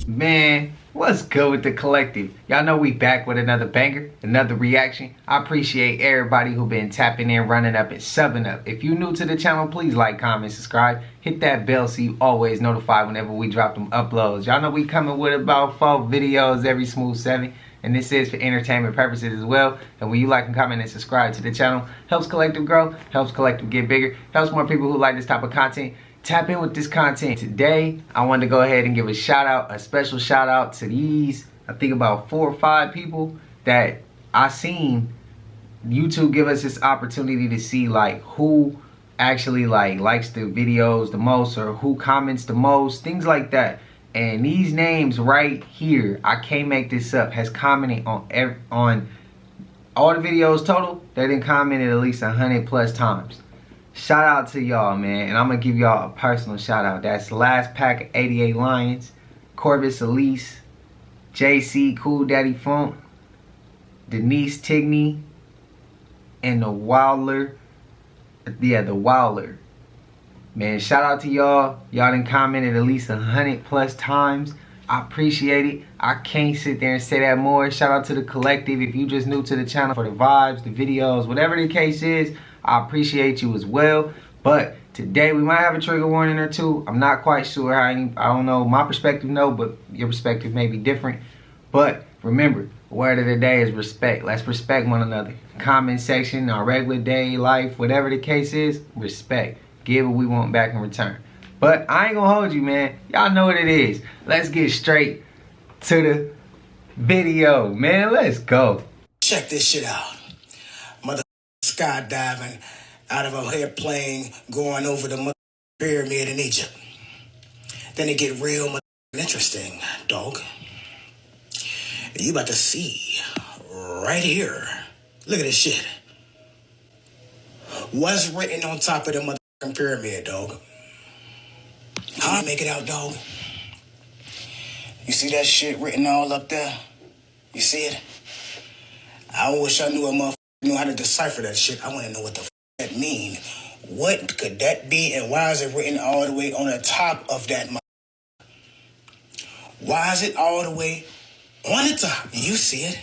Man, what's good with the collective? Y'all know we back with another banger, another reaction. I appreciate everybody who been tapping in, running up, and subbing up. If you new to the channel, please like, comment, subscribe. Hit that bell so you always notified whenever we drop them uploads. Y'all know we coming with about 4 videos every smooth 7. And this is for entertainment purposes as well. And when you like and comment and subscribe to the channel, helps collective grow, helps collective get bigger, helps more people who like this type of content tap in with this content. Today, I wanted to go ahead and give a shout out, a special shout out to these, I think about 4 or 5 people that I seen YouTube give us this opportunity to see like who actually likes the videos the most or who comments the most, things like that. And these names right here, I can't make this up, has commented on all the videos total. They done commented at least 100+ times. Shout out to y'all, man, and I'm gonna give y'all a personal shout out. That's Last Pack of 88 Lions, Corvus Elise, JC Cool Daddy Funk, Denise Tigney, and the Wilder. Yeah, the Wilder. Man, shout out to y'all. Y'all done commented at least 100+ times. I appreciate it. I can't sit there and say that more. Shout out to the collective. If you just new to the channel for the vibes, the videos, whatever the case is, I appreciate you as well. But today we might have a trigger warning or two. I'm not quite sure. I don't know. My perspective, no, but your perspective may be different. But remember, the word of the day is respect. Let's respect one another. Comment section, our regular day life, whatever the case is, respect. Give what we want back in return. But I ain't gonna hold you, man. Y'all know what it is. Let's get straight to the video, man. Let's go. Check this shit out. Mother skydiving out of a airplane going over the mother pyramid in Egypt. Then it get real mother interesting, dog. You about to see right here. Look at this shit. What's written on top of the mother pyramid, dog? How you make it out, dog? You see that shit written all up there? You see it? I wish I knew a motherfucker knew how to decipher that shit. I want to know what the that mean. What could that be, and why is it written all the way on the top of that motherfucker? Why is it all the way on the top? You see it?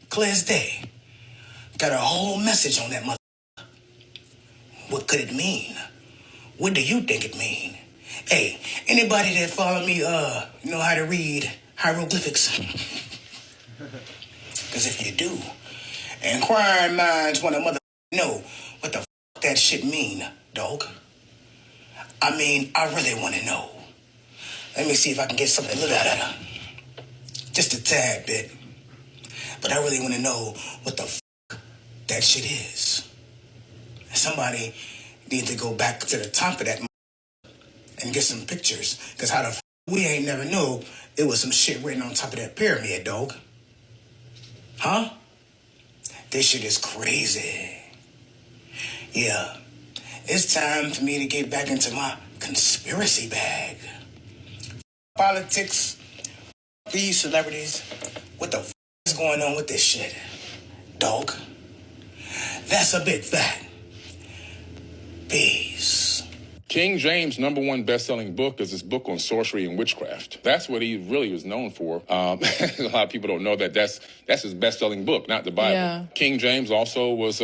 Clear as day. Got a whole message on that motherfucker. What could it mean? What do you think it mean? Hey, anybody that follow me, know how to read hieroglyphics? Because if you do, inquiring minds want to mother know what the fuck that shit mean, dog. I mean, I really want to know. Let me see if I can get something a little better. Just a tad bit. But I really want to know what the fuck that shit is. Somebody need to go back to the top of that and get some pictures. Because how the f we ain't never know it was some shit written on top of that pyramid, dog. Huh? This shit is crazy. Yeah. It's time for me to get back into my conspiracy bag. Politics, these celebrities, what the f is going on with this shit, dog? That's a big fact. Peace. King James' #1 best-selling book is his book on sorcery and witchcraft. That's what he really was known for. A lot of people don't know that that's his best-selling book, not the Bible. Yeah. King James also was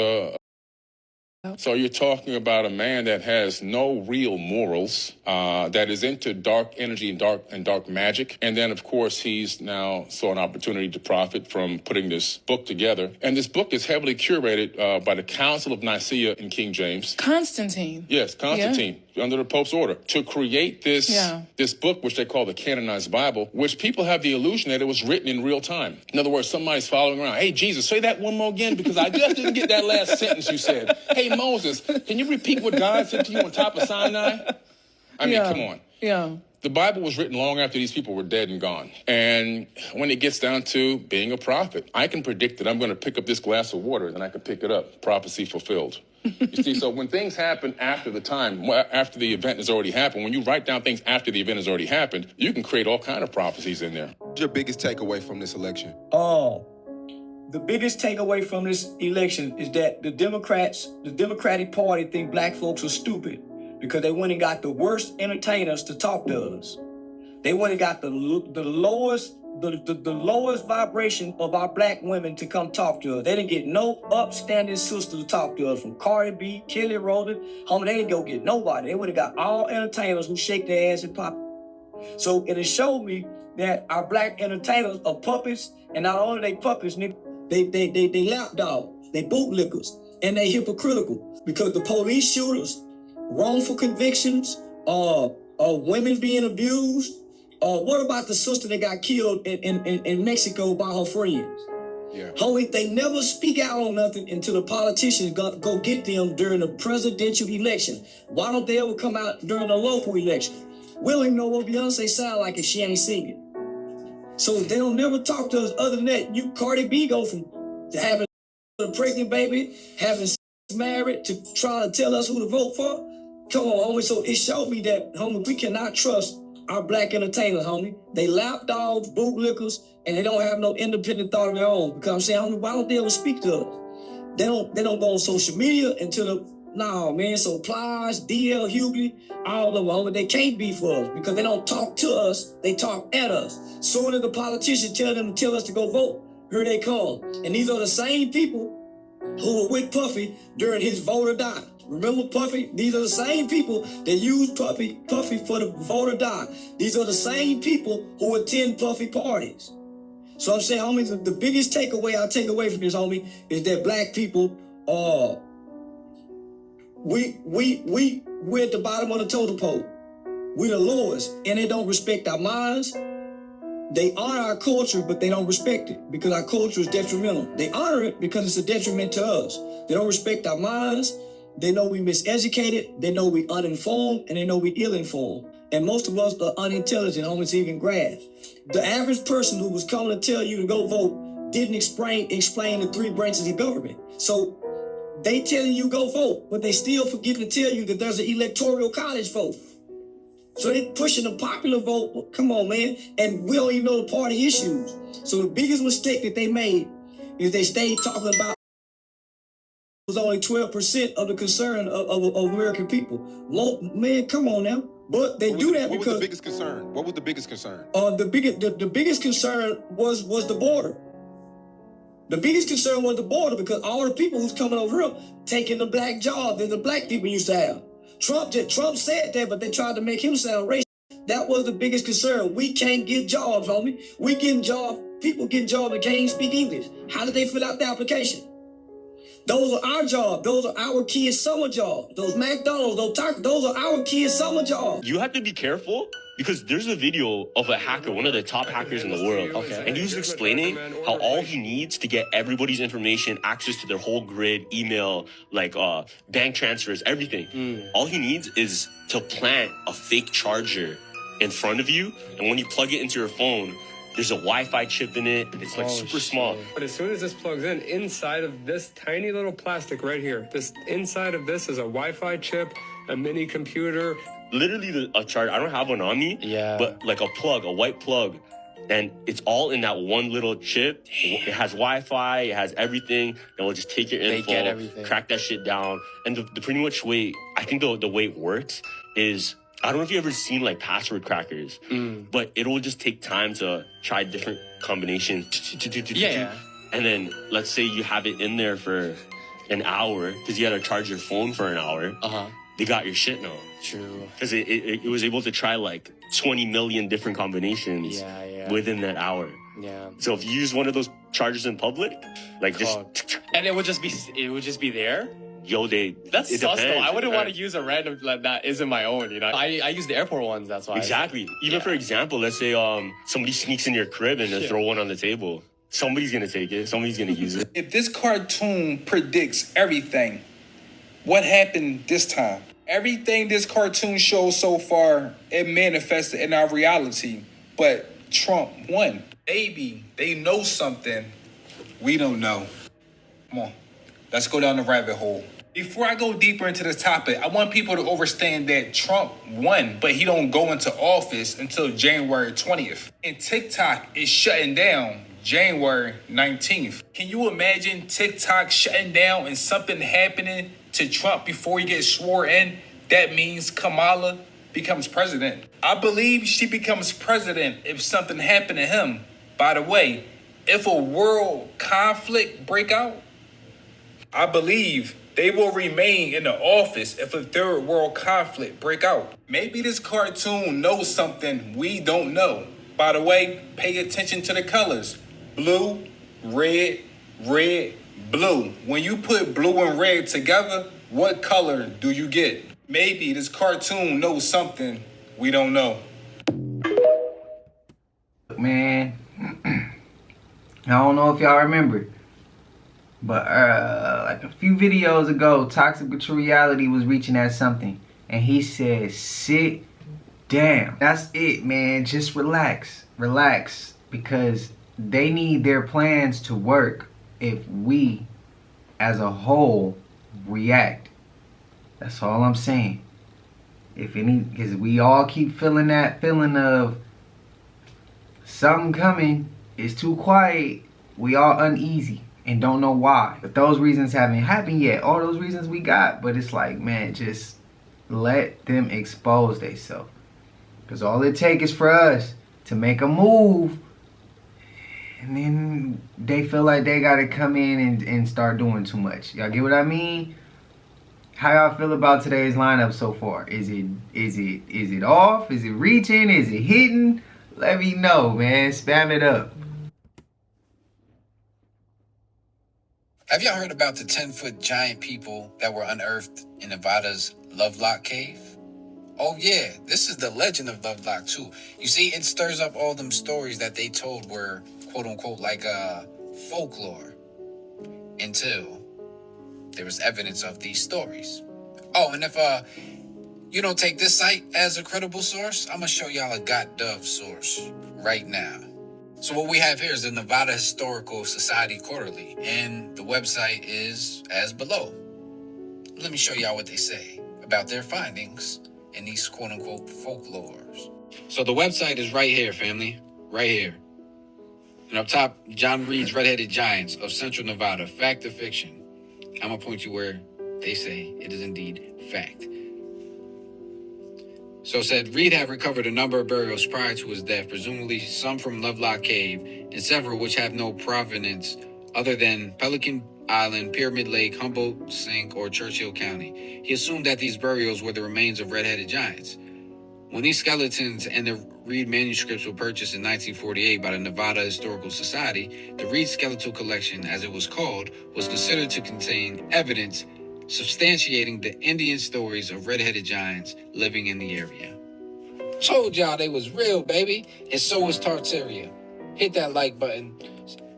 so you're talking about a man that has no real morals, that is into dark energy and dark magic. And then, of course, he's now saw an opportunity to profit from putting this book together. And this book is heavily curated by the Council of Nicaea in King James. Constantine. Yes, Constantine, under the Pope's order, to create this book, which they call the canonized Bible, which people have the illusion that it was written in real time. In other words, somebody's following around. Hey, Jesus, say that one more again, because I just didn't get that last sentence you said. Hey, Moses, can you repeat what God said to you on top of Sinai? I mean, come on. Yeah. The Bible was written long after these people were dead and gone. And when it gets down to being a prophet, I can predict that I'm going to pick up this glass of water, and I can pick it up. Prophecy fulfilled. You see, so when things happen after the time, after the event has already happened, when you write down things after the event has already happened, you can create all kind of prophecies in there. What's your biggest takeaway from this election? The biggest takeaway from this election is that the Democratic Party think black folks are stupid. because they went and got the worst entertainers to talk to us. They went and got the lowest vibration of our black women to come talk to us. They didn't get no upstanding sister to talk to us, from Cardi B, Kelly Rowland. Homie, they didn't go get nobody. They would have got all entertainers who shake their ass and pop. So it has showed me that our black entertainers are puppets, and not only they puppets, nigga, they lapdogs, they bootlickers, and they hypocritical, because the police shooters, wrongful convictions, women being abused. What about the sister that got killed in Mexico by her friends? Yeah. Homie, they never speak out on nothing until the politicians go get them during the presidential election. Why don't they ever come out during the local election? We don't even know what Beyonce sound like if she ain't singing. So they don't never talk to us other than that. Cardi B go from having a pregnant baby, having married, to trying to tell us who to vote for. Come on, homie. So it showed me that, homie, we cannot trust our black entertainers, homie. They lapdogs, bootlickers, and they don't have no independent thought of their own. Because I'm saying, homie, why don't they ever speak to us? They don't go on social media until So Plies, DL Hughley, all of them, homie, they can't be for us because they don't talk to us, they talk at us. Soon as the politicians tell us to go vote, here they come. And these are the same people who were with Puffy during his vote or die. Remember Puffy? These are the same people that used Puffy for the vote or die. These are the same people who attend Puffy parties. So I'm saying, homie, the biggest takeaway I take away from this, homie, is that black people are we're at the bottom of the totem pole. We're the lowest, and they don't respect our minds. They honor our culture, but they don't respect it because our culture is detrimental. They honor it because it's a detriment to us. They don't respect our minds. They know we miseducated, they know we uninformed, and they know we ill-informed. And most of us are unintelligent, almost even grasp. The average person who was coming to tell you to go vote didn't explain the three branches of government. So they telling you go vote, but they still forget to tell you that there's an electoral college vote. So they pushing the popular vote. Well, come on, man. And we don't even know the party issues. So the biggest mistake that they made is they stayed talking about was only 12% of the concern of American people. Man, come on now. But they do that because... What was the biggest concern? What was the biggest concern? The biggest concern was the border. The biggest concern was the border because all the people who's coming over here taking the black job that the black people used to have. Trump said that, but they tried to make him sound racist. That was the biggest concern. We can't get jobs, homie. We getting jobs. People getting jobs that can't even speak English. How did they fill out the application? Those are our jobs. Those are our kids' summer jobs. Those McDonald's, those tacos, those are our kids' summer jobs. You have to be careful because there's a video of a hacker, one of the top hackers in the world. Okay. And he was explaining how all he needs to get everybody's information, access to their whole grid, email, bank transfers, everything. All he needs is to plant a fake charger in front of you. And when you plug it into your phone, there's a Wi-Fi chip in it. It's super small. But as soon as this plugs in, inside of this tiny little plastic right here, inside of this is a Wi-Fi chip, a mini computer. Literally a charger. I don't have one on me. Yeah. But like a plug, a white plug. And it's all in that one little chip. It has Wi-Fi. It has everything. And we'll just take your info, crack that shit down. And the pretty much way, I think the way it works is, I don't know if you've ever seen password crackers, but it'll just take time to try different combinations. Yeah. And then let's say you have it in there for an hour because you got to charge your phone for an hour. They got your shit now. True. Because it was able to try 20 million different combinations within that hour. Yeah. So if you use one of those chargers in public, and it would just be there. Yo, that's sus though. I wouldn't want to use a random that isn't my own, you know. I use the airport ones, that's why. Exactly. Even for example, let's say somebody sneaks in your crib and they throw one on the table. Somebody's gonna take it. Somebody's gonna use it. If this cartoon predicts everything, what happened this time? Everything this cartoon shows so far, it manifested in our reality. But Trump won. Maybe they know something we don't know. Come on, let's go down the rabbit hole. Before I go deeper into this topic, I want people to understand that Trump won, but he don't go into office until January 20th. And TikTok is shutting down January 19th. Can you imagine TikTok shutting down and something happening to Trump before he gets sworn in that means Kamala becomes president. I believe she becomes president if something happened to him. By the way, if a world conflict break out, I believe they will remain in the office if a third world conflict break out. Maybe this cartoon knows something we don't know. By the way, pay attention to the colors. Blue, red, red, blue. When you put blue and red together, what color do you get? Maybe this cartoon knows something we don't know. Man, I don't know if y'all remember, but like a few videos ago, Toxic Reality was reaching at something, and he said, sit down. That's it, man. Just relax. Relax, because they need their plans to work if we, as a whole, react. That's all I'm saying. Because we all keep feeling that feeling of something coming, it's too quiet, we all uneasy and don't know why. But those reasons haven't happened yet. All those reasons we got, but it's like, man, just let them expose themselves. Because all it takes is for us to make a move, and then they feel like they gotta come in and start doing too much. Y'all get what I mean? How y'all feel about today's lineup so far? Is it off? Is it reaching? Is it hitting? Let me know, man. Spam it up. Have y'all heard about the 10-foot giant people that were unearthed in Nevada's Lovelock Cave? Oh yeah, this is the legend of Lovelock too. You see, it stirs up all them stories that they told were quote unquote like folklore until there was evidence of these stories. Oh, and if you don't take this site as a credible source, I'm gonna show y'all a .gov source right now. So what we have here is the Nevada Historical Society Quarterly, and the website is as below. Let me show y'all what they say about their findings in these quote-unquote folklores. So the website is right here, family, right here. And up top, John Reed's Red-Headed Giants of Central Nevada, fact or fiction. I'm going to point you where they say it is indeed fact. So it said, Reed had recovered a number of burials prior to his death, presumably some from Lovelock Cave, and several which have no provenance other than Pelican Island, Pyramid Lake, Humboldt Sink, or Churchill County. He assumed that these burials were the remains of red-headed giants. When these skeletons and the Reed manuscripts were purchased in 1948 by the Nevada Historical Society, the Reed Skeletal Collection, as it was called, was considered to contain evidence substantiating the Indian stories of red-headed giants living in the area. Told y'all they was real, baby, and so was Tartaria. Hit that like button,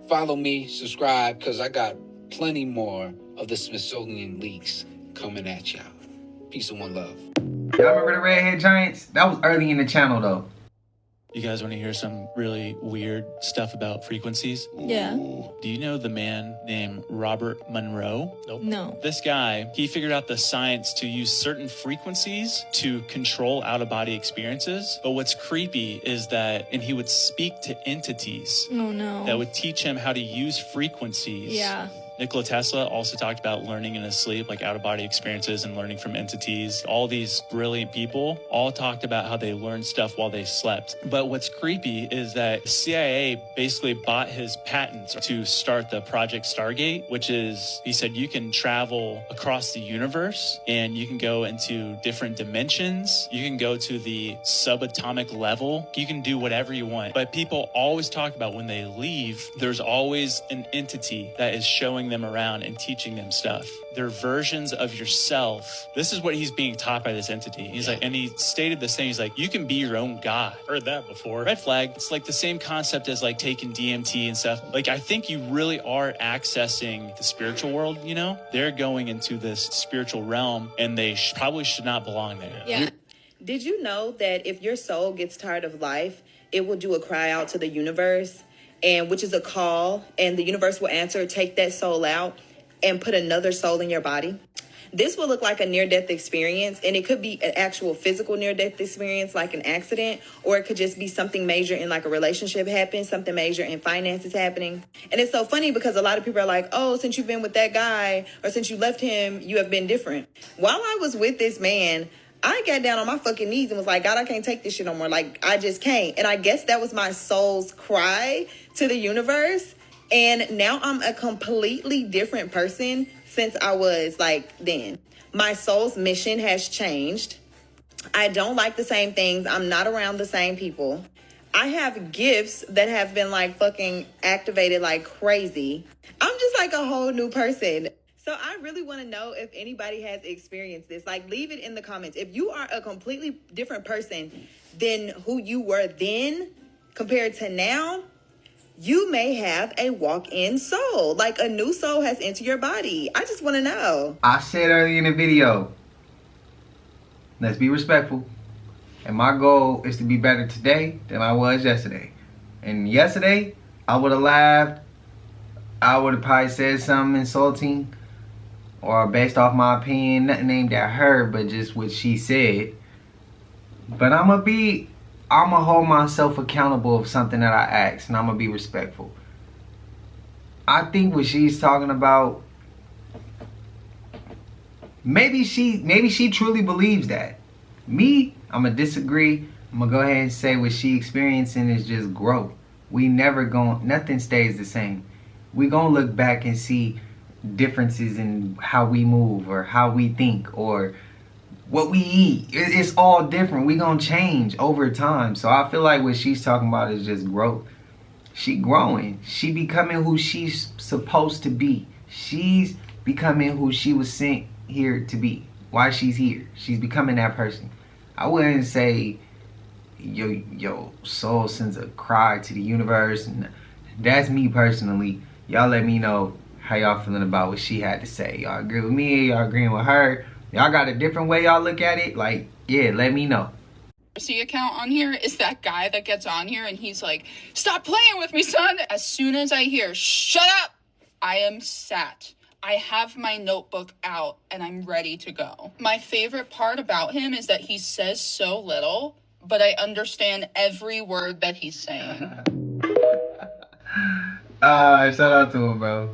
follow me, subscribe, because I got plenty more of the Smithsonian leaks coming at y'all. Peace and one love. Y'all remember the Redhead Giants? That was early in the channel, though. You guys want to hear some really weird stuff about frequencies? Yeah. Do you know the man named Robert Monroe? Nope. No. This guy, he figured out the science to use certain frequencies to control out-of-body experiences. But what's creepy is that, and he would speak to entities. Oh, no. That would teach him how to use frequencies. Yeah. Nikola Tesla also talked about learning in his sleep, like out-of-body experiences and learning from entities. All these brilliant people all talked about how they learned stuff while they slept. But what's creepy is that the CIA basically bought his patents to start the Project Stargate, which is, he said, you can travel across the universe and you can go into different dimensions. You can go to the subatomic level. You can do whatever you want. But people always talk about when they leave, there's always an entity that is showing them around and teaching them stuff. They're versions of yourself. This is what he's being taught by this entity. He's like, and he stated this thing. He's like, you can be your own God. Heard that before. Red flag. It's like the same concept as like taking DMT and stuff. Like, I think you really are accessing the spiritual world, you know? They're going into this spiritual realm and they probably should not belong there. Yeah. Did you know that if your soul gets tired of life, it will do a cry out to the universe? And which is a call, and the universe will answer, take that soul out and put another soul in your body. This will look like a near-death experience, and it could be an actual physical near-death experience, like an accident, or it could just be something major in like a relationship happening, something major in finances happening. And it's so funny because a lot of people are like, oh, since you've been with that guy, or since you left him, you have been different. While I was with this man, I got down on my fucking knees and was like, God, I can't take this shit no more. Like, I just can't. And I guess that was my soul's cry to the universe. And now I'm a completely different person since I was like then. My soul's mission has changed. I don't like the same things. I'm not around the same people. I have gifts that have been like fucking activated like crazy. I'm just like a whole new person. So I really want to know if anybody has experienced this. Like, leave it in the comments. If you are a completely different person than who you were then compared to now, you may have a walk-in soul. Like, a new soul has entered your body. I just want to know. I said earlier in the video, let's be respectful. And my goal is to be better today than I was yesterday. And yesterday, I would have laughed. I would have probably said something insulting. Or based off my opinion, nothing aimed at her, but just what she said. But I'ma hold myself accountable of something that I asked, and I'ma be respectful. I think what she's talking about, maybe she truly believes that. Me, I'ma disagree. I'ma go ahead and say what she experiencing is just growth. Nothing stays the same. We gonna look back and see differences in how we move or how we think or what we eat. It's all different. We gonna change over time. So I feel like what she's talking about is just growth. She growing. She becoming who she's supposed to be. She's becoming who she was sent here to be. Why she's here. She's becoming that person. I wouldn't say yo soul sends a cry to the universe. And that's me personally. Y'all let me know how y'all feeling about what she had to say. Y'all agree with me? Y'all agreeing with her? Y'all got a different way y'all look at it? Like, yeah, let me know. Account on here is that guy that gets on here and he's like, stop playing with me, son. As soon as I hear, shut up, I am sat. I have my notebook out and I'm ready to go. My favorite part about him is that he says so little, but I understand every word that he's saying. Shout out to him, bro.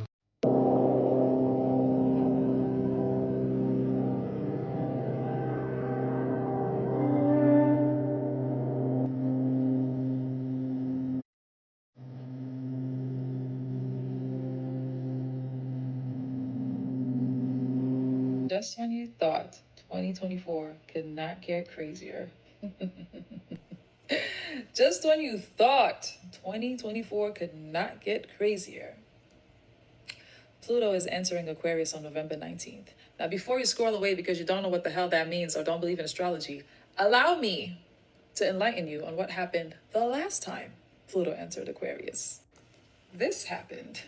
Just when you thought 2024 could not get crazier. Just when you thought 2024 could not get crazier. Pluto is entering Aquarius on November 19th. Now, before you scroll away because you don't know what the hell that means or don't believe in astrology, allow me to enlighten you on what happened the last time Pluto entered Aquarius. This happened.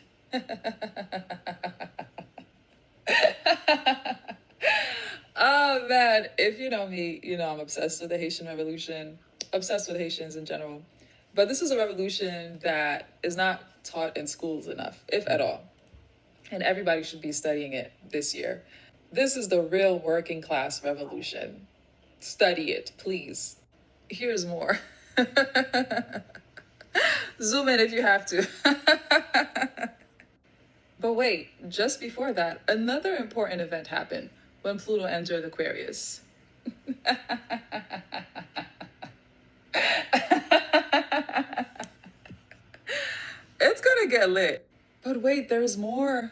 Oh man, if you know me, you know I'm obsessed with the Haitian Revolution, obsessed with Haitians in general. But this is a revolution that is not taught in schools enough, if at all. And everybody should be studying it this year. This is the real working class revolution. Study it, please. Here's more. Zoom in if you have to. But wait, just before that, another important event happened when Pluto entered Aquarius. It's gonna get lit. But wait, there's more.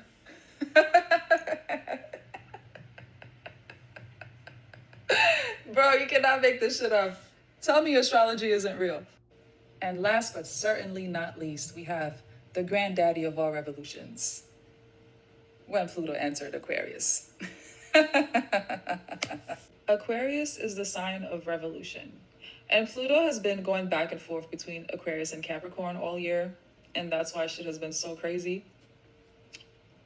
Bro, you cannot make this shit up. Tell me astrology isn't real. And last but certainly not least, we have the granddaddy of all revolutions. When Pluto entered Aquarius. Aquarius is the sign of revolution. And Pluto has been going back and forth between Aquarius and Capricorn all year. And that's why shit has been so crazy.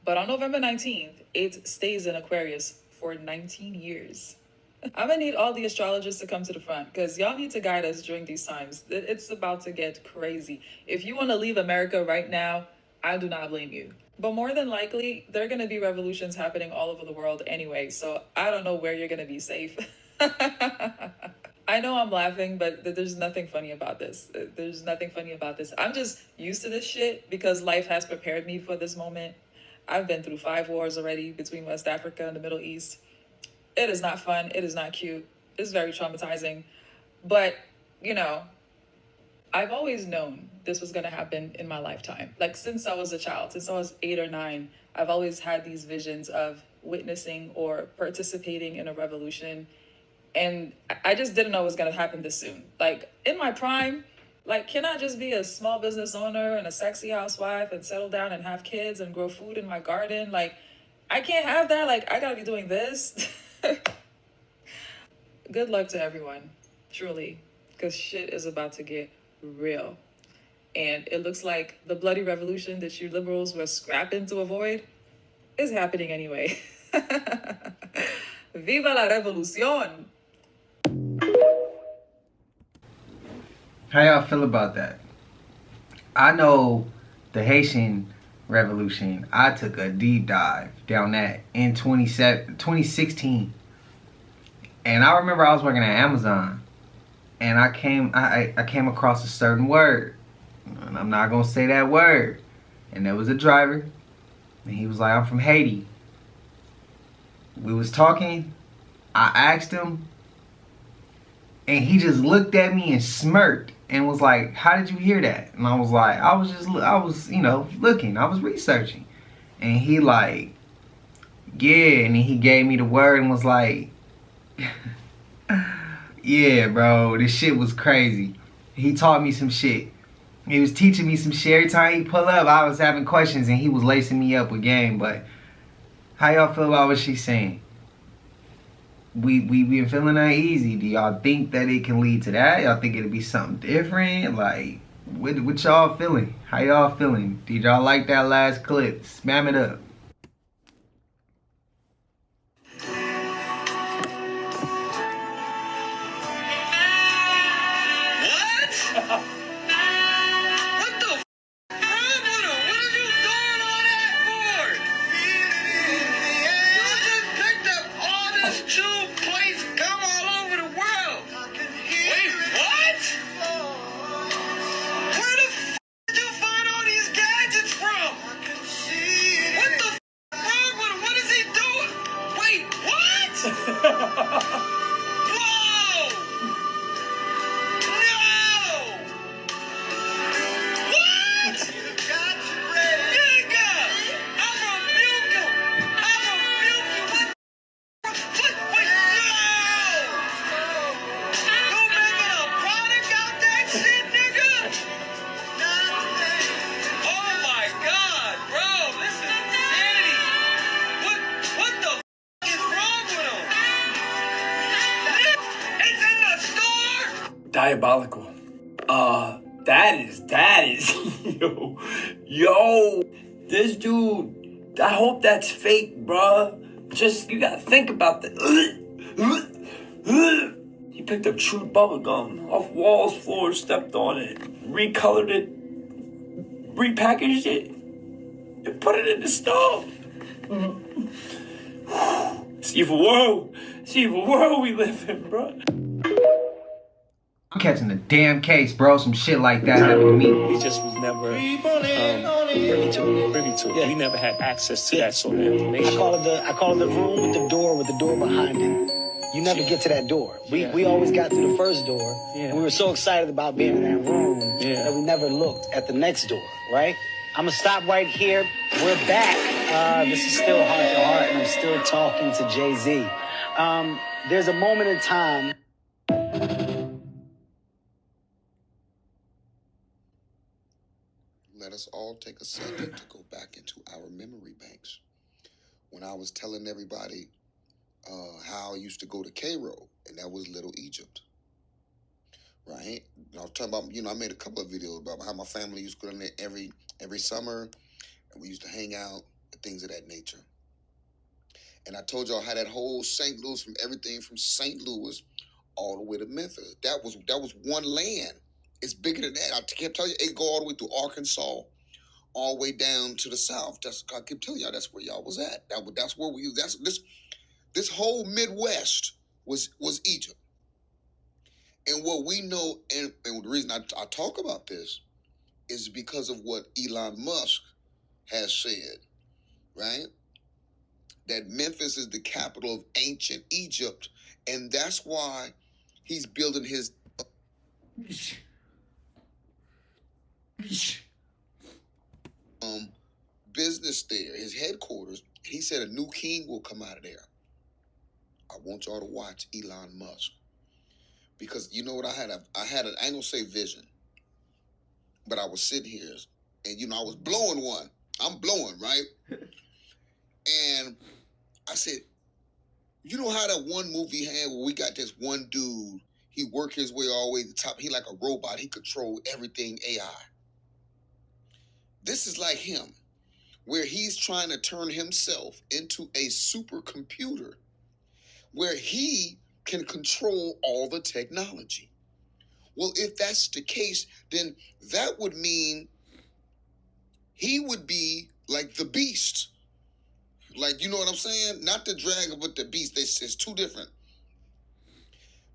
But on November 19th, it stays in Aquarius for 19 years. I'm gonna need all the astrologers to come to the front because y'all need to guide us during these times. It's about to get crazy. If you want to leave America right now, I do not blame you. But more than likely, there are going to be revolutions happening all over the world anyway, so I don't know where you're going to be safe. I know I'm laughing, but there's nothing funny about this. There's nothing funny about this. I'm just used to this shit because life has prepared me for this moment. I've been through 5 wars already between West Africa and the Middle East. It is not fun. It is not cute. It's very traumatizing. But, you know, I've always known this was going to happen in my lifetime. Like, since I was a child, since I was 8 or 9, I've always had these visions of witnessing or participating in a revolution. And I just didn't know it was going to happen this soon. Like, in my prime, like, can I just be a small business owner and a sexy housewife and settle down and have kids and grow food in my garden? Like, I can't have that. Like, I got to be doing this. Good luck to everyone, truly, because shit is about to get real. And it looks like the bloody revolution that you liberals were scrapping to avoid is happening anyway. Viva la revolución! How y'all feel about that? I know the Haitian Revolution, I took a deep dive down that in 2016. And I remember I was working at Amazon, and I came across a certain word. And I'm not going to say that word. And there was a driver, and he was like, I'm from Haiti. We was talking, I asked him, and he just looked at me and smirked and was like, how did you hear that? And I was like, I was looking, I was researching. And he like, yeah, and then he gave me the word and was like, yeah, bro, this shit was crazy. He taught me some shit. He was teaching me some shit. Every time he pull up, I was having questions and he was lacing me up with game. But how y'all feel about what she's saying? We been feeling uneasy. Do y'all think that it can lead to that? Y'all think it'll be something different? Like, what y'all feeling? How y'all feeling? Did y'all like that last clip? Spam it up. Diabolical. That is, yo, this dude, I hope that's fake, bruh. Just, you gotta think about that. He picked up chewed bubblegum off walls, floors, stepped on it, recolored it, repackaged it, and put it in the stove. It's evil world. It's evil world we live in, bruh. I'm catching a damn case, bro. Some shit like that happened to me. We just was never privy to it. Yeah. We never had access to that sort of information. I call it the room with the door behind it. You never get to that door. We always got through the first door, and we were so excited about being in that room that we never looked at the next door, right? I'm gonna stop right here. We're back. This is still Heart to Heart, and I'm still talking to Jay-Z. There's a moment in time. Let us all take a second to go back into our memory banks. When I was telling everybody how I used to go to Cairo, and that was Little Egypt, right? And I was talking about, I made a couple of videos about how my family used to go in there every summer, and we used to hang out and things of that nature. And I told y'all how that whole St. Louis, from everything from St. Louis all the way to Memphis, that was one land. It's bigger than that. I kept telling you, it go all the way through Arkansas, all the way down to the south. I kept telling y'all that's where y'all was at. That's where we. This whole Midwest was Egypt. And what we know, and the reason I talk about this is because of what Elon Musk has said, right? That Memphis is the capital of ancient Egypt, And that's why he's building his business there, his headquarters. He said a new king will come out of there. I want y'all to watch Elon Musk. Because you know what, I ain't gonna say vision, but I was sitting here and I was blowing one. I'm blowing, right? And I said, you know how that one movie had where we got this one dude, he worked his way all the way to the top. He like a robot. He controlled everything AI. This is like him, where he's trying to turn himself into a supercomputer where he can control all the technology. Well, if that's the case, then that would mean he would be like the beast. Like, you know what I'm saying? Not the dragon, but the beast. It's two different.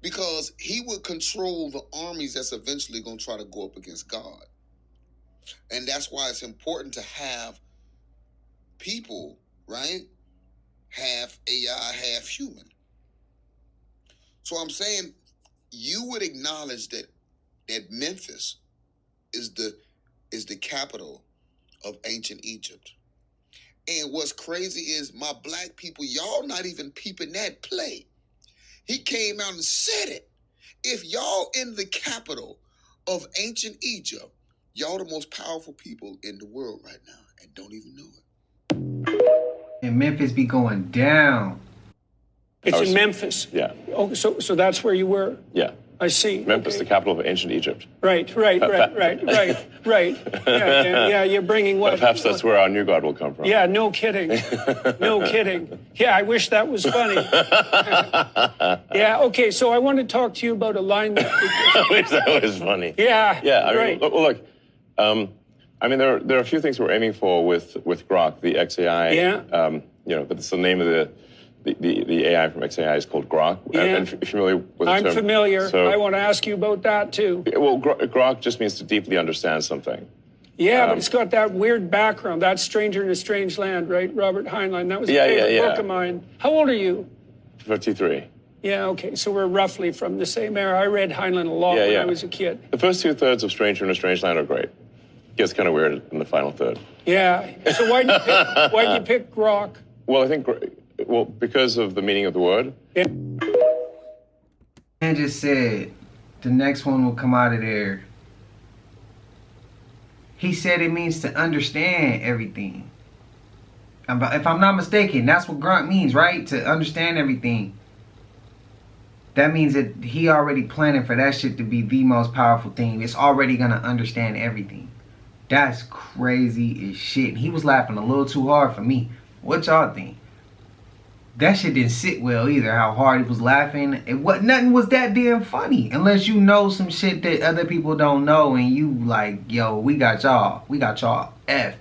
Because he would control the armies that's eventually going to try to go up against God. And that's why it's important to have people, right? Half AI, half human. So I'm saying you would acknowledge that Memphis is the capital of ancient Egypt. And what's crazy is my black people, y'all not even peeping that play. He came out and said it. If y'all in the capital of ancient Egypt, y'all the most powerful people in the world right now and don't even know it. And Memphis be going down. It's in Memphis. Yeah. Oh, so that's where you were? Yeah. I see. Memphis, the capital of ancient Egypt. Right. Yeah, you're bringing what? Perhaps that's where our new God will come from. Yeah, no kidding. No kidding. Yeah, I wish that was funny. Yeah, okay, so I want to talk to you about alignment. I wish that was funny. Yeah. Yeah, I mean, right. look, I mean, there are a few things we're aiming for with Grok, the XAI. Yeah. That's the name of the AI from XAI is called Grok. Yeah. And if you're familiar with the term. I'm familiar. So, I want to ask you about that, too. Well, Grok just means to deeply understand something. Yeah, but it's got that weird background. That's Stranger in a Strange Land, right? Robert Heinlein. That was a favorite book of mine. How old are you? 53. Yeah, okay. So we're roughly from the same era. I read Heinlein a lot when I was a kid. The first 2/3 of Stranger in a Strange Land are great. It gets kind of weird in the final third. Yeah. So why'd you pick Grok? Well, I think, because of the meaning of the word. Yeah. And just said the next one will come out of there. He said it means to understand everything. If I'm not mistaken, that's what Grok means, right? To understand everything. That means that he already planning for that shit to be the most powerful thing. It's already gonna understand everything. That's crazy as shit. He was laughing a little too hard for me. What y'all think? That shit didn't sit well either, how hard he was laughing. Nothing was that damn funny. Unless you know some shit that other people don't know and you like, yo, we got y'all effed.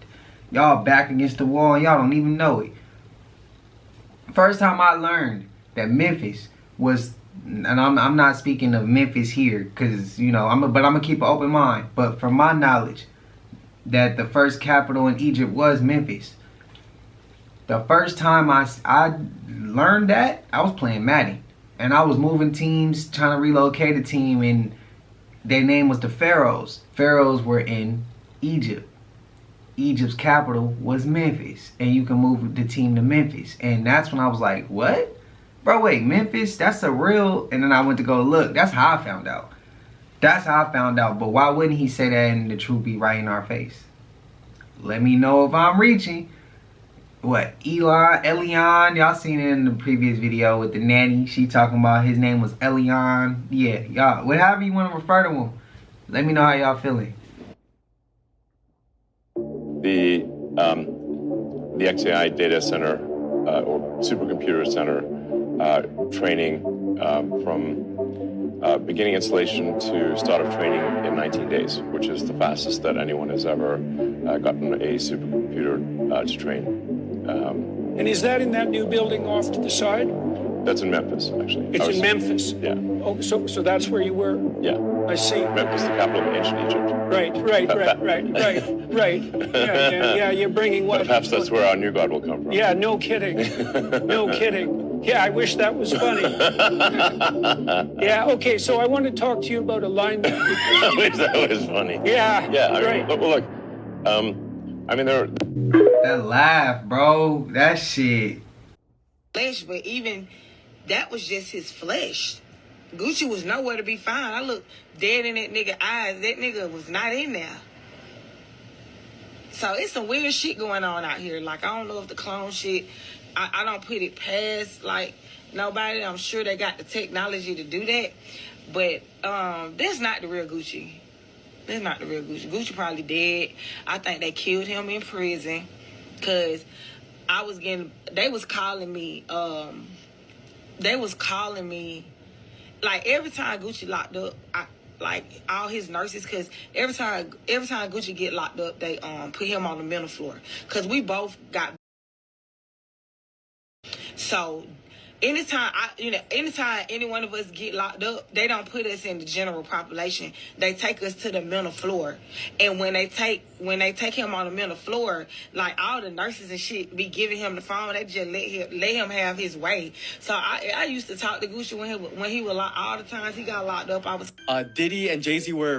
Y'all back against the wall and y'all don't even know it. First time I learned that Memphis was, and I'm not speaking of Memphis here, because, but I'm going to keep an open mind. But from my knowledge, that the first capital in Egypt was Memphis. The first time I learned that, I was playing Madden. And I was moving teams, trying to relocate a team, and their name was the Pharaohs. Pharaohs were in Egypt. Egypt's capital was Memphis. And you can move the team to Memphis. And that's when I was like, what? Bro, wait, Memphis? That's a real... And then I went to go look. That's how I found out. But why wouldn't he say that and the truth be right in our face? Let me know if I'm reaching. What, Elion, y'all seen it in the previous video with the nanny. She talking about his name was Elion. Yeah, y'all, whatever you want to refer to him. Let me know how y'all feeling. The XAI data center or supercomputer center training from beginning installation to start of training in 19 days, which is the fastest that anyone has ever gotten a supercomputer to train. And is that in that new building off to the side? That's in Memphis, actually. It's in Memphis? Yeah. Oh, so that's where you were? Yeah. I see. Memphis, the capital of ancient Egypt. Right. Yeah, you're bringing what? Perhaps that's where our new God will come from. Yeah, no kidding. No kidding. Yeah, I wish that was funny. Yeah, okay, so I want to talk to you about alignment. I wish that was funny. Yeah, Yeah, I right. mean, look, I mean, there are... That laugh, bro. That shit. Flesh, but even that was just his flesh. Gucci was nowhere to be found. I looked dead in that nigga eyes. That nigga was not in there. So it's some weird shit going on out here. Like, I don't know if the clone shit, I don't put it past, like, nobody. I'm sure they got the technology to do that. But that's not the real Gucci. That's not the real Gucci. Gucci probably dead. I think they killed him in prison. Because they was calling me, like, every time Gucci locked up, like, all his nurses, because every time Gucci get locked up, they put him on the mental floor. Because we both got... So, anytime any one of us get locked up, they don't put us in the general population. They take us to the mental floor. And when they take him on the mental floor, like, all the nurses and shit be giving him the phone. They just let him have his way. So I used to talk to Gucci when he was locked. All the times he got locked up, I was... Diddy and Jay-Z were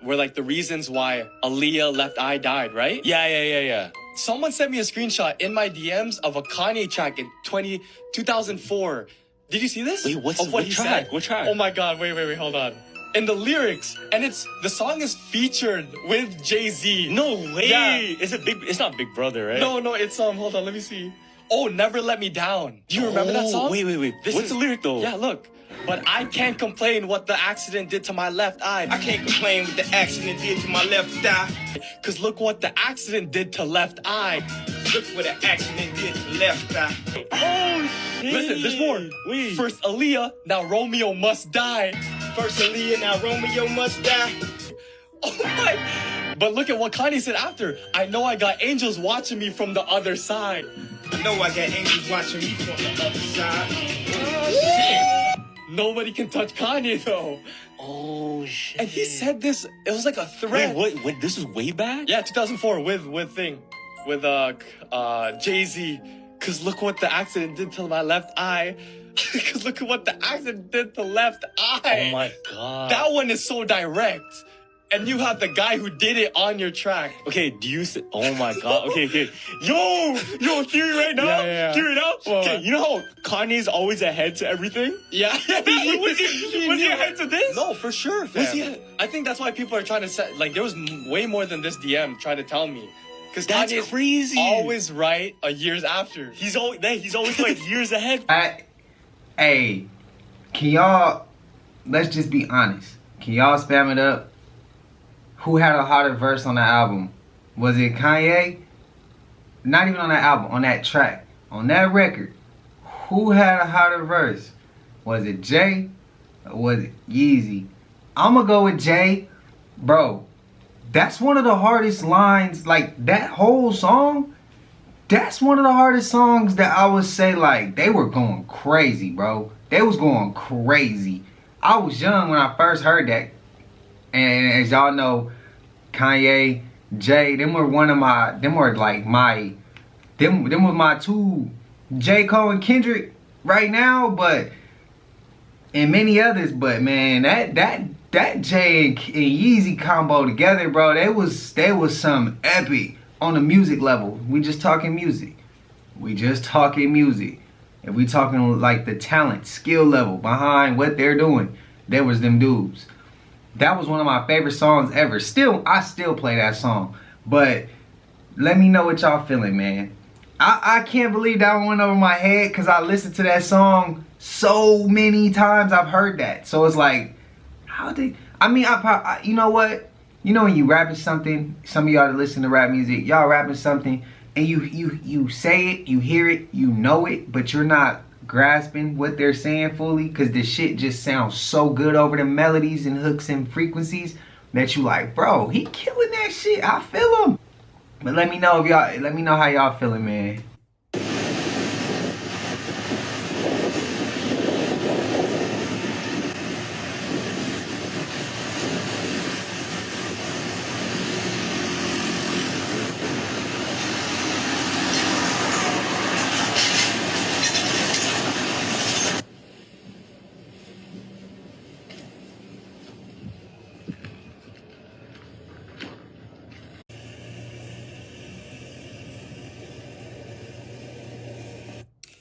like the reasons why Aaliyah Left Eye died, right? Yeah. Someone sent me a screenshot in my DMs of a Kanye track in 2004. Did you see this? Wait, what track? What track? Oh my God, wait, hold on. In the lyrics, and the song is featured with Jay-Z. No way. Yeah. It's not Big Brother, right? No, it's hold on, let me see. Oh, Never Let Me Down. Do you remember that song? Wait. What's the lyric though? Yeah, look. But I can't complain what the accident did to my left eye. I can't complain what the accident did to my left eye. Cause look what the accident did to left eye. Look what the accident did to left eye. Oh shit. Listen, there's more. Wait. First Aaliyah, now Romeo Must Die. First Aaliyah, now Romeo Must Die. Oh my. But look at what Kanye said after. I know I got angels watching me from the other side. I know I got angels watching me from the other side. Oh shit. Nobody can touch Kanye though. Oh shit. And he said this, it was like a threat. Wait, this was way back? Yeah, 2004 with Jay-Z. Cause look what the accident did to my left eye. Cause look at what the accident did to left eye. Oh my God. That one is so direct. And you have the guy who did it on your track. Okay, oh my God. Okay. Yo, theory right now? Yeah. Theory now? Well, okay, you know how Kanye's always ahead to everything? Yeah. was he ahead to this? No, for sure, fam. Was he? I think that's why people are trying to set, like, there was way more than this DM trying to tell me. Because Kanye's crazy. Always right years after. He's always like years ahead. Hey, can y'all, let's just be honest. Can y'all spam it up? Who had a hotter verse on the album? Was it Kanye? Not even on that album, on that track. On that record. Who had a hotter verse? Was it Jay? Or was it Yeezy? I'm gonna go with Jay. Bro, that's one of the hardest lines. Like, that whole song, that's one of the hardest songs that I would say, like, they were going crazy, bro. They was going crazy. I was young when I first heard that. And as y'all know, Kanye, Jay, them were my two, J. Cole and Kendrick right now, but, and many others, but man, that Jay and Yeezy combo together, bro, they was some epic on the music level. We just talking music. If we talking like the talent, skill level behind what they're doing, there was them dudes. That was one of my favorite songs ever. I still play that song. But let me know what y'all feeling, man. I can't believe that one went over my head because I listened to that song so many times. I've heard that. So it's like, you know what? You know when you rapping something, some of y'all that listen to rap music, y'all rapping something, and you say it, you hear it, you know it, but you're not grasping what they're saying fully because the shit just sounds so good over the melodies and hooks and frequencies that you like, bro, he killing that shit. I feel him. But let me know how y'all feeling, man.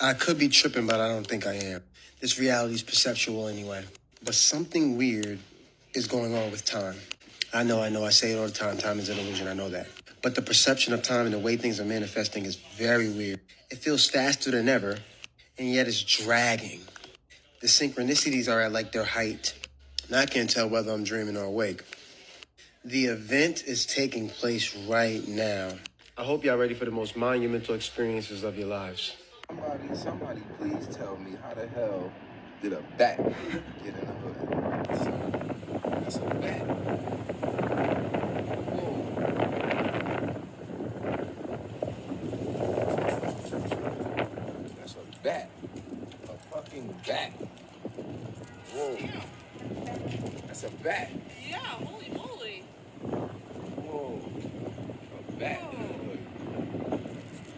I could be tripping, but I don't think I am. This reality is perceptual anyway. But something weird is going on with time. I know, I say it all the time. Time is an illusion, I know that. But the perception of time and the way things are manifesting is very weird. It feels faster than ever, and yet it's dragging. The synchronicities are at like their height. And I can't tell whether I'm dreaming or awake. The event is taking place right now. I hope y'all ready for the most monumental experiences of your lives. Somebody please tell me how the hell did a bat get in the hood? That's a bat. That's a bat. A fucking bat. Whoa. That's a bat. Yeah, holy moly. Whoa. A bat in the hood.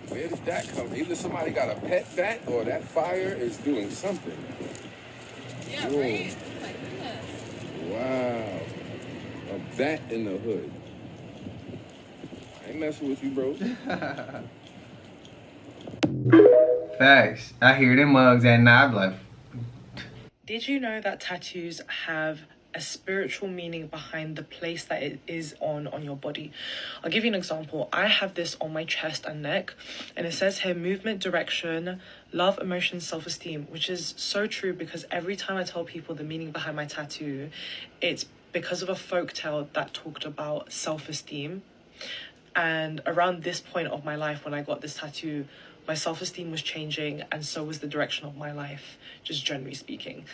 Where did that come from? Either somebody got a pet bat or that fire is doing something. Yeah, whoa. right? Oh my goodness. Wow. A bat in the hood. I ain't messing with you, bro. Facts. I hear them mugs at night. I'm like, did you know that tattoos have a spiritual meaning behind the place that it is on your body? I'll give you an example. I have this on my chest and neck, and it says here movement, direction, love, emotion, self-esteem, which is so true because every time I tell people the meaning behind my tattoo, it's because of a folktale that talked about self-esteem. And around this point of my life when I got this tattoo, my self-esteem was changing, and so was the direction of my life, just generally speaking.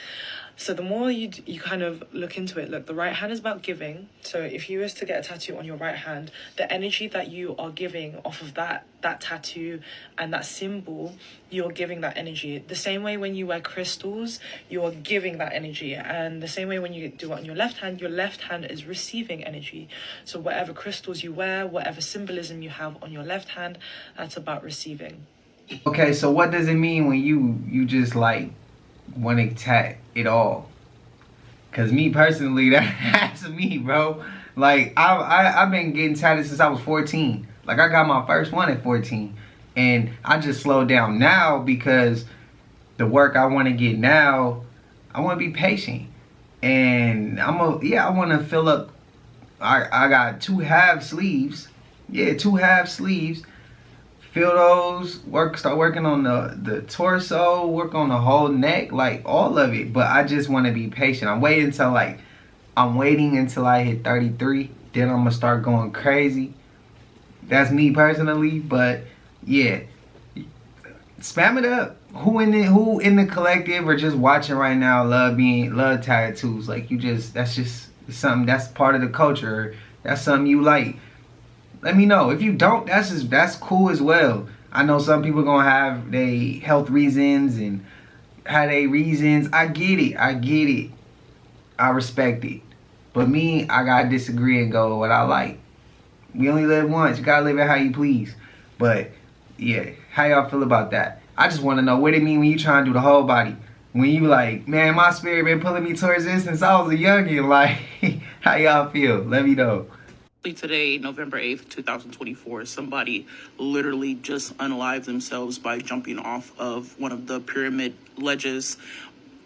So the more you kind of look into it, look, the right hand is about giving. So if you was to get a tattoo on your right hand, the energy that you are giving off of that tattoo and that symbol, you're giving that energy. The same way when you wear crystals, you're giving that energy. And the same way when you do it on your left hand is receiving energy. So whatever crystals you wear, whatever symbolism you have on your left hand, that's about receiving. okay, so what does it mean when you just like want to tat it all? Cause me personally, that's me, bro. Like I've been getting tatted since I was 14. Like I got my first one at 14, and I just slowed down now because the work I want to get now, I want to be patient, and I want to fill up. I got 2 half sleeves, 2 half sleeves. Fill those, start working on the torso, work on the whole neck, like all of it. But I just want to be patient. I'm waiting until I hit 33. Then I'm gonna start going crazy. That's me personally, but yeah, spam it up. Who in the collective or just watching right now love tattoos? Like that's just something that's part of the culture. That's something you like. Let me know. If you don't, that's cool as well. I know some people gonna have their health reasons and have their reasons. I get it. I respect it. But me, I gotta disagree and go with what I like. We only live once. You gotta live it how you please. But yeah, how y'all feel about that? I just want to know what it mean when you try and do the whole body. When you like, man, my spirit been pulling me towards this since I was a youngin'. Like, how y'all feel? Let me know. Today, November 8th, 2024, somebody literally just unalived themselves by jumping off of one of the pyramid ledges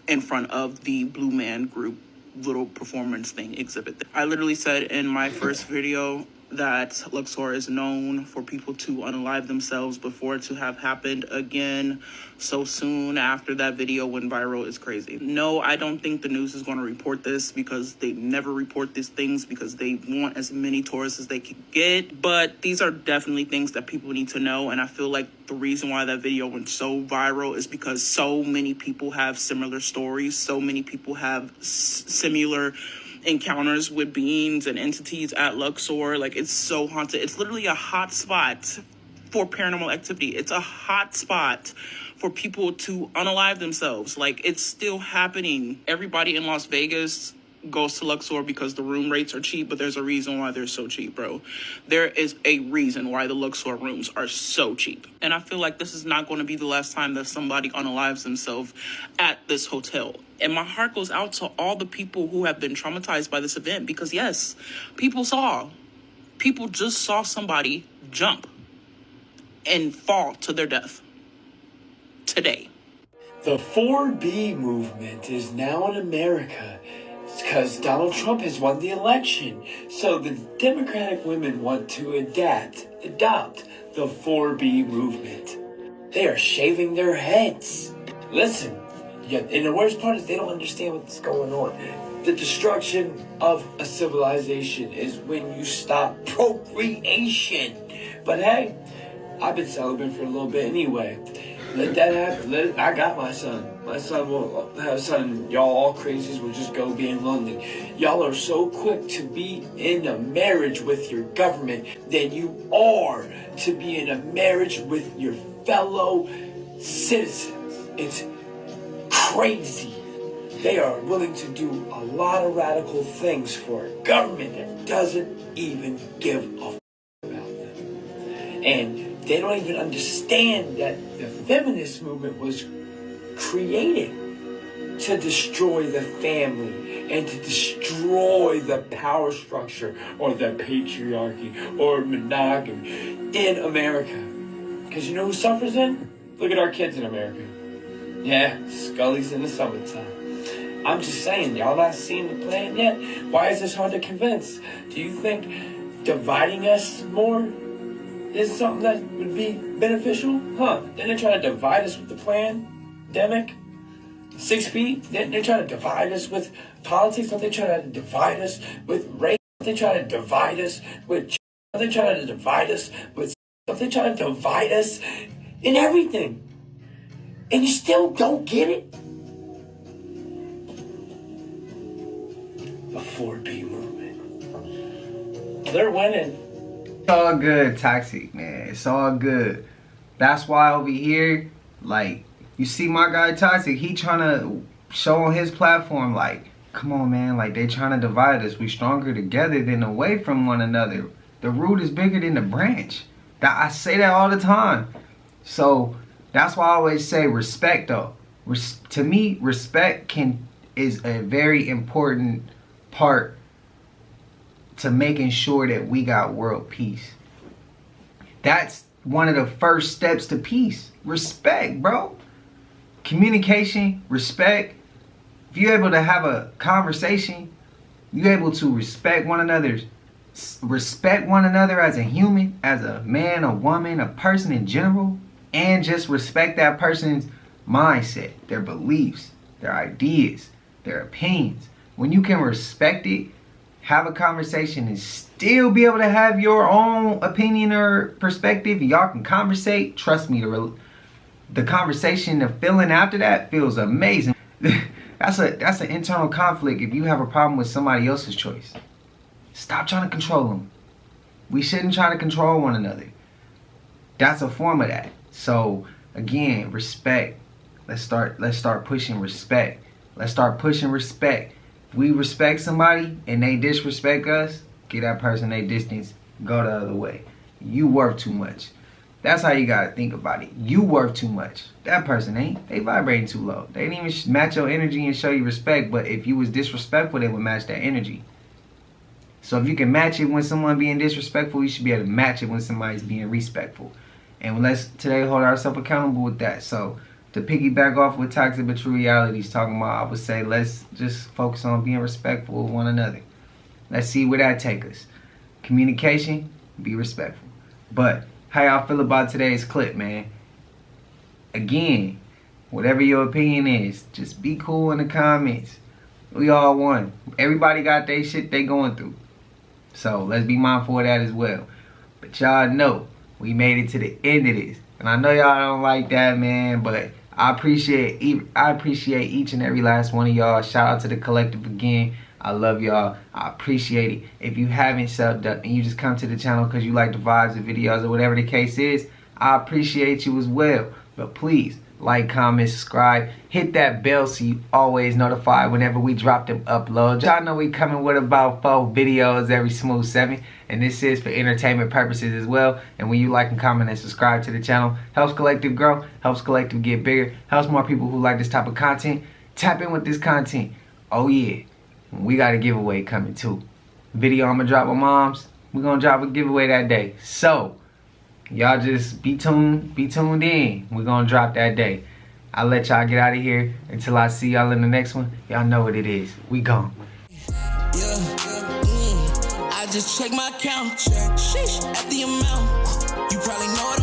in front of the Blue Man Group little performance thing exhibit. I literally said in my first video that Luxor is known for people to unalive themselves before it to have happened again so soon after that video went viral is crazy. No, I don't think the news is going to report this because they never report these things because they want as many tourists as they can get. But these are definitely things that people need to know. And I feel like the reason why that video went so viral is because so many people have similar stories. So many people have similar encounters with beings and entities at Luxor. Like, it's so haunted. It's literally a hot spot for paranormal activity. It's a hot spot for people to unalive themselves. Like, it's still happening. Everybody in Las Vegas goes to Luxor because the room rates are cheap, but there's a reason why they're so cheap, bro. There is a reason why the Luxor rooms are so cheap. And I feel like this is not going to be the last time that somebody unalives themselves at this hotel. And my heart goes out to all the people who have been traumatized by this event because, yes, people just saw somebody jump and fall to their death. today. The 4B movement is now in America because Donald Trump has won the election. So the Democratic women want to adopt the 4B movement. They are shaving their heads. Listen, and the worst part is they don't understand what's going on. The destruction of a civilization is when you stop procreation. But hey, I've been celibate for a little bit anyway. Let that happen. I got my son. My son will have a son. Y'all all crazies will just go be in London. Y'all are so quick to be in a marriage with your government than you are to be in a marriage with your fellow citizens. It's crazy. They are willing to do a lot of radical things for a government that doesn't even give a f about them. And they don't even understand that the feminist movement was created to destroy the family and to destroy the power structure or the patriarchy or monogamy in America. Because you know who suffers then? Look at our kids in America. Yeah, Scully's in the summertime. I'm just saying, y'all not seeing the plan yet? Why is this hard to convince? Do you think dividing us more is something that would be beneficial? Huh? Then they're trying to divide us with the pandemic? 6 feet? Then they're trying to divide us with politics? Don't they try to divide us with race? Don't they try to divide us with... Don't they try to divide us with... Don't they try to divide us in everything? And you still don't get it? The 4B movement. They're winning. It's all good, Toxic, man. It's all good. That's why over here, like, you see my guy Toxic, he trying to show on his platform, like, come on, man, like, they trying to divide us. We stronger together than away from one another. The root is bigger than the branch. I say that all the time. So that's why I always say respect, though. To me, respect is a very important part to making sure that we got world peace. That's one of the first steps to peace. Respect, bro. Communication, respect. If you're able to have a conversation, you're able to respect one another as a human, as a man, a woman, a person in general, and just respect that person's mindset, their beliefs, their ideas, their opinions. When you can respect it, have a conversation, and still be able to have your own opinion or perspective, y'all can conversate. Trust me, the conversation, the feeling after that feels amazing. That's an internal conflict if you have a problem with somebody else's choice. Stop trying to control them. We shouldn't try to control one another. That's a form of that. So again, respect. Let's start pushing respect. Let's start pushing respect. If we respect somebody and they disrespect us, get that person their distance, go the other way. You worth too much. That's how you gotta think about it. You worth too much. That person ain't. They vibrating too low. They didn't even match your energy and show you respect, but if you was disrespectful, they would match that energy. So if you can match it when someone being disrespectful, you should be able to match it when somebody's being respectful. And let's today hold ourselves accountable with that. So to piggyback off what Toxic But True Reality is talking about, I would say let's just focus on being respectful of one another. Let's see where that takes us. Communication, be respectful. But how y'all feel about today's clip, man? Again, whatever your opinion is, just be cool in the comments. We all one. Everybody got their shit they going through. So let's be mindful of that as well. But y'all know we made it to the end of this. And I know y'all don't like that, man, but I appreciate each and every last one of y'all. Shout out to the collective again. I love y'all. I appreciate it. If you haven't subbed up and you just come to the channel because you like the vibes of videos or whatever the case is, I appreciate you as well. But please, like, comment, subscribe. Hit that bell so you always notified whenever we drop them uploads. Y'all know we coming with about 4 videos every smooth 7. And this is for entertainment purposes as well. And when you like and comment and subscribe to the channel, helps Collective grow, helps Collective get bigger, helps more people who like this type of content tap in with this content. Oh yeah, we got a giveaway coming too. Video I'm gonna drop with moms. We're gonna drop a giveaway that day. So y'all just be tuned in. We're gonna drop that day. I'll let y'all get out of here. Until I see y'all in the next one, y'all know what it is. We gone. I just check my account. Sheesh, at the amount. You probably know what